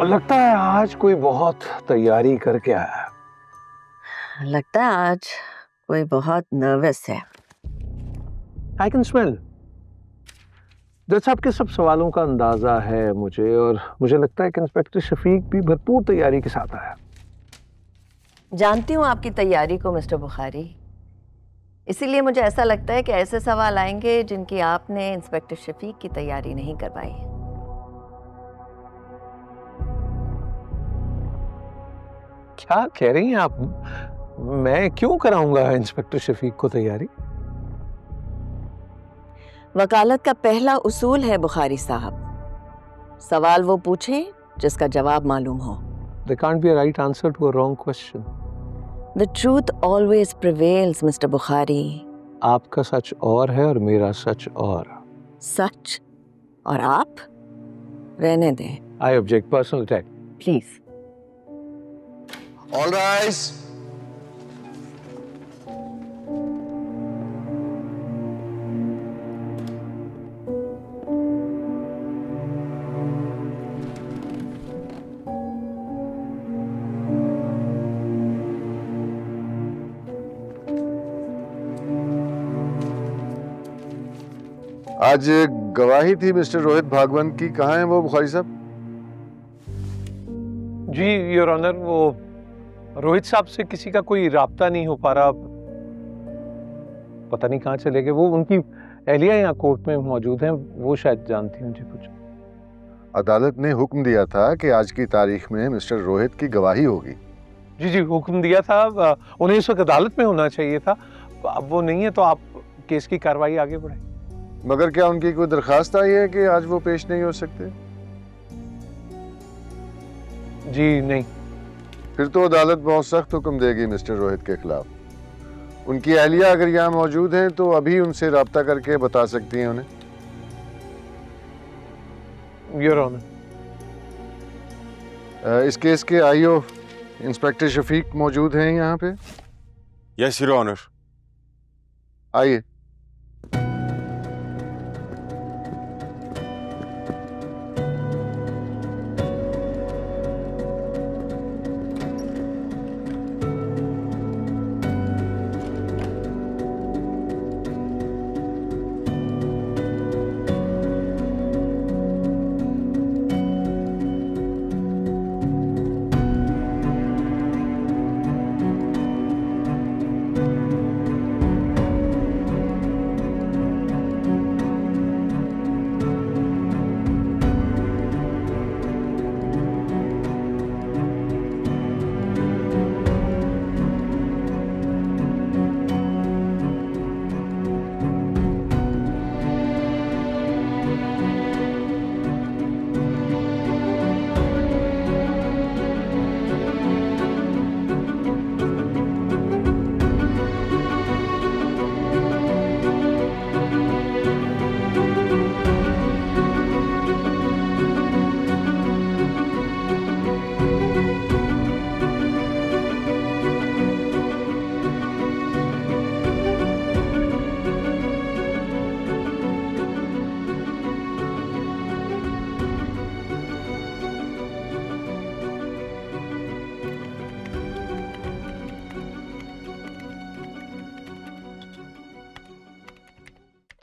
लगता है आज कोई बहुत तैयारी करके आया है। लगता है आज कोई बहुत नर्वस है। I can smell. जज साहब के सब सवालों का अंदाजा है मुझे, और मुझे लगता है कि इंस्पेक्टर शफीक भी भरपूर तैयारी के साथ आया। जानती हूँ आपकी तैयारी को मिस्टर बुखारी, इसीलिए मुझे ऐसा लगता है कि ऐसे सवाल आएंगे जिनकी आपने इंस्पेक्टर शफीक की तैयारी नहीं करवाई। क्या कह रही हैं आप? मैं क्यों कराऊंगा इंस्पेक्टर शफीक को तैयारी? वकालत का पहला उसूल है बुखारी साहब, सवाल वो पूछें जिसका जवाब मालूम हो। There can't be a right answer to a wrong question. The truth always prevails, Mr. Bukhari. आपका सच और है और मेरा सच और। सच और आप? रहने दें। I object. Personal attack. Please. All rise. आज गवाही थी मिस्टर रोहित भागवत की, कहाँ है वो बुखारी साहब? जी योर ऑनर, वो रोहित साहब से किसी का कोई राब्ता नहीं हो पा रहा, पता नहीं कहाँ चले गए। वो उनकी एहलिया यहाँ कोर्ट में मौजूद हैं, वो शायद जानती हैं मुझे कुछ। अदालत ने हुक्म दिया था कि आज की तारीख में मिस्टर रोहित की गवाही होगी। जी जी, हुक्म दिया था, उन्हें इस वक्त अदालत में होना चाहिए था। अब वो नहीं है तो आप केस की कार्रवाई आगे बढ़ाएं। मगर क्या उनकी कोई दरखास्त आई है कि आज वो पेश नहीं हो सकते? जी नहीं। फिर तो अदालत बहुत सख्त हुक्म देगी मिस्टर रोहित के खिलाफ। उनकी अहलिया अगर यहाँ मौजूद हैं तो अभी उनसे राब्ता करके बता सकती हैं उन्हें। Your honour. इस केस के आईओ इंस्पेक्टर शफीक मौजूद हैं यहाँ पे? Yes your honour. आइए।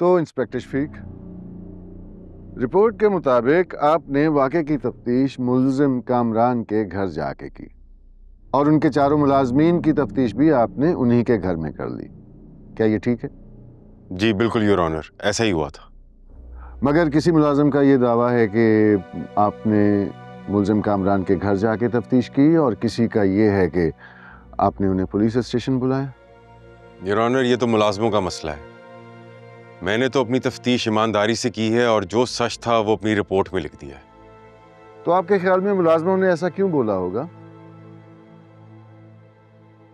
तो इंस्पेक्टर शफीक, रिपोर्ट के मुताबिक आपने वाक़े की तफ्तीश मुल्जिम कामरान के घर जाके की और उनके चारों मुलाजमीन की तफ्तीश भी आपने उन्हीं के घर में कर ली। क्या ये ठीक है? जी बिल्कुल योर ऑनर, ऐसा ही हुआ था। मगर किसी मुलाजिम का ये दावा है कि आपने मुल्जिम कामरान के घर जाके तफ्तीश की और किसी का ये है कि आपने उन्हें पुलिस स्टेशन बुलाया। योर ऑनर, ये तो मुलाजमों का मसला है। मैंने तो अपनी तफ्तीश ईमानदारी से की है और जो सच था वो अपनी रिपोर्ट में लिख दिया है। तो आपके ख्याल में मुलाजमों ने ऐसा क्यों बोला होगा?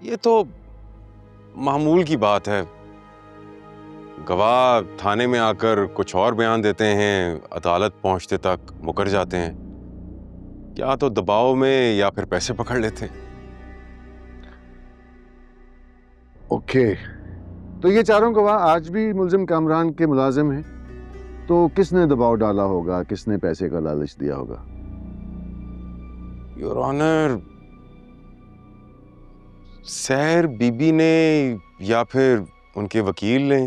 ये तो मामूल की बात है। गवाह थाने में आकर कुछ और बयान देते हैं, अदालत पहुंचते तक मुकर जाते हैं, या तो दबाव में या फिर पैसे पकड़ लेते हैं। ओके, तो ये चारों गवाह आज भी मुल्जिम कामरान के मुलाजिम हैं, तो किसने दबाव डाला होगा, किसने पैसे का लालच दिया होगा? योर ऑनर, सहर बीबी ने या फिर उनके वकील ने,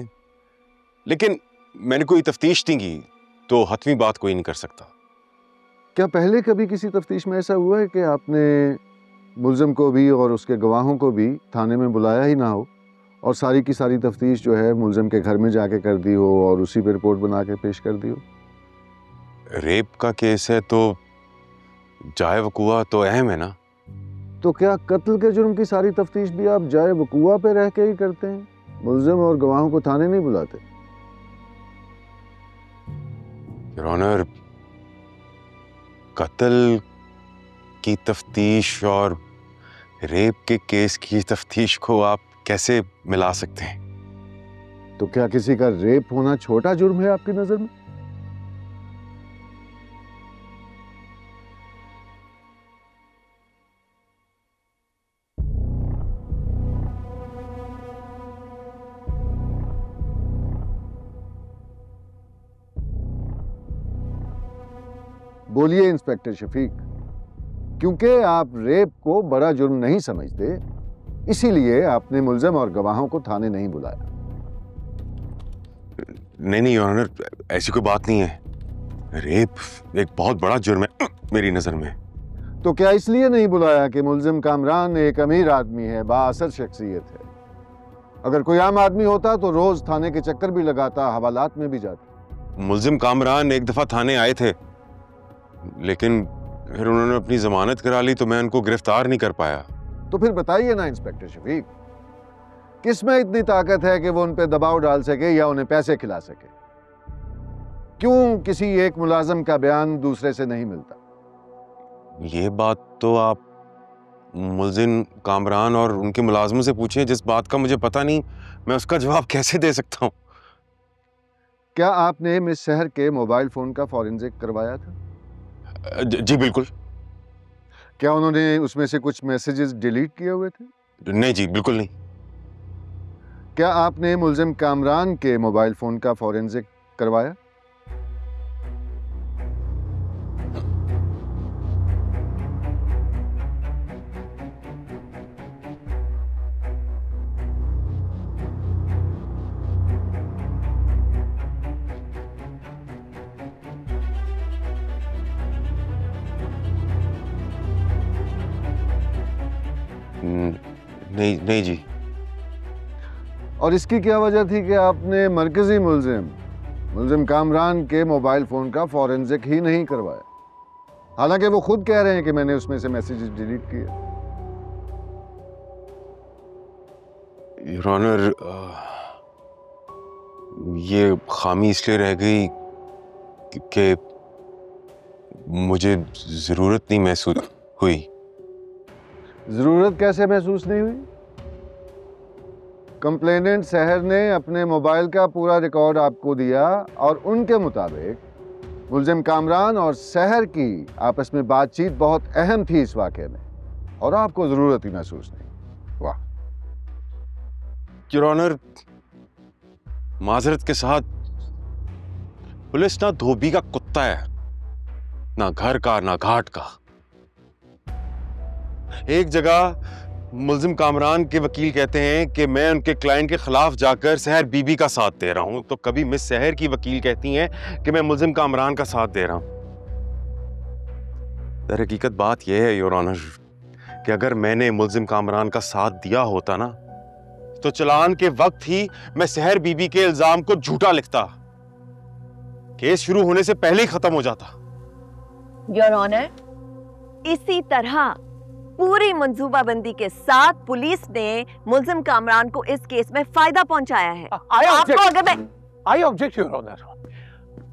लेकिन मैंने कोई तफ्तीश नहीं की, तो हतमी बात कोई नहीं कर सकता। क्या पहले कभी किसी तफ्तीश में ऐसा हुआ है कि आपने मुल्जिम को भी और उसके गवाहों को भी थाने में बुलाया ही ना हो और सारी की सारी तफ्तीश जो है मुल्जिम के घर में जाके कर दी हो और उसी पे रिपोर्ट बना के पेश कर दी हो? रेप का केस है तो जाए वकूआ तो अहम है ना। तो क्या कत्ल के जुर्म की सारी तफ्तीश भी आप जाए वकूआ पे रह के ही करते हैं? मुल्जिम और गवाहों को थाने नहीं बुलाते? योर ऑनर, कत्ल की तफ्तीश और रेप के केस की तफ्तीश को आप कैसे मिला सकते हैं? तो क्या किसी का रेप होना छोटा जुर्म है आपकी नजर में? बोलिए इंस्पेक्टर शफीक, क्योंकि आप रेप को बड़ा जुर्म नहीं समझते, इसीलिए आपने मुल्जिम और गवाहों को थाने नहीं बुलाया। नहीं योर ऑनर, ऐसी कोई बात नहीं है। रेप एक बहुत बड़ा जुर्म है मेरी नजर में। तो क्या इसलिए नहीं बुलाया कि मुल्जिम कामरान एक अमीर आदमी है, बाअसर शख्सियत है? अगर कोई आम आदमी होता तो रोज थाने के चक्कर भी लगाता, हवालात में भी जाता। मुल्जिम कामरान एक दफा थाने आए थे, लेकिन फिर उन्होंने अपनी जमानत करा ली तो मैं उनको गिरफ्तार नहीं कर पाया। तो फिर बताइए ना इंस्पेक्टर शफीक, किस में इतनी ताकत है कि वो उन पे दबाव डाल सके या उन्हें पैसे खिला सके? क्यों किसी एक मुलाजिम का बयान दूसरे से नहीं मिलता? ये बात तो आप मुल्जिम कामरान और उनके मुलाजमों से पूछें। जिस बात का मुझे पता नहीं, मैं उसका जवाब कैसे दे सकता हूँ? क्या आपने मिस सहर के मोबाइल फोन का फॉरेंसिक करवाया था? जी बिल्कुल। क्या उन्होंने उसमें से कुछ मैसेजेस डिलीट किए हुए थे? नहीं जी, बिल्कुल नहीं। क्या आपने मुल्जिम कामरान के मोबाइल फोन का फॉरेंसिक करवाया? नहीं जी। और इसकी क्या वजह थी कि आपने मरकजी मुल्जिम कामरान के मोबाइल फोन का फॉरेंसिक ही नहीं करवाया, हालांकि वो खुद कह रहे हैं कि मैंने उसमें से मैसेजेस डिलीट किए? योर ऑनर, ये खामी इसलिए रह गई कि मुझे जरूरत नहीं महसूस हुई। जरूरत कैसे महसूस नहीं हुई? कंप्लेनेंट सहर ने अपने मोबाइल का पूरा रिकॉर्ड आपको दिया और उनके मुताबिक मुल्जिम कामरान और सहर की आपस में बातचीत बहुत अहम थी इस वाकये में, और आपको जरूरत ही महसूस नहीं। वाह। योर ऑनर, माजरत के साथ, पुलिस ना धोबी का कुत्ता है, ना घर का ना घाट का। एक जगह मुल्जिम कामरान के वकील कहते हैं कि मैं उनके क्लाइंट के खिलाफ जाकर सहर बीबी का साथ दे रहा हूं, तो कभी मिस सहर की वकील कहती हैं कि मैं मुल्जिम कामरान का साथ दे रहा हूं। दर हकीकत बात यह है योर ऑनर कि अगर मैंने मुल्जिम कामरान का साथ दिया होता ना, तो चलान के वक्त ही मैं सहर बीबी के इल्जाम को झूठा लिखता, केस शुरू होने से पहले ही खत्म हो जाता। योर ऑनर, इसी तरह पूरी मंसूबाबंदी के साथ पुलिस ने मुल्जिम कामरान को इस केस में फायदा पहुंचाया है। I object your honour.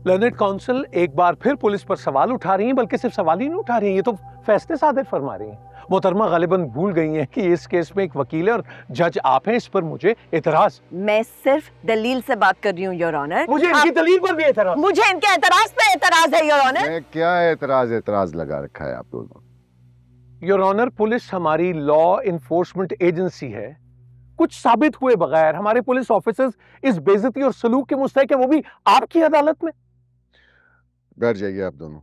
Learned counsel एक बार फिर पुलिस पर सवाल उठा रही हैं, बल्कि सिर्फ सवाल ही नहीं उठा रही हैं, ये तो फैसले सादर फरमा रही हैं। मोहतरमा गालिबन भूल गई हैं कि इस केस में एक वकील है और जज आप हैं। इस पर मुझे एतराज। मैं सिर्फ दलील से बात कर रही हूँ योर ऑनर। मुझे इनकी दलील पर भी एतराज। मुझे इनके एतराज पे एतराज है योर ऑनर। क्या एतराज लगा रखा है आप दोनों? योर ऑनर, पुलिस हमारी लॉ इन्फोर्समेंट एजेंसी है। कुछ साबित हुए बगैर हमारे पुलिस ऑफिसर्स इस बेइज्जती और सलूक के मुस्तहक है, वो भी आपकी अदालत में। बैठ जाइए आप दोनों।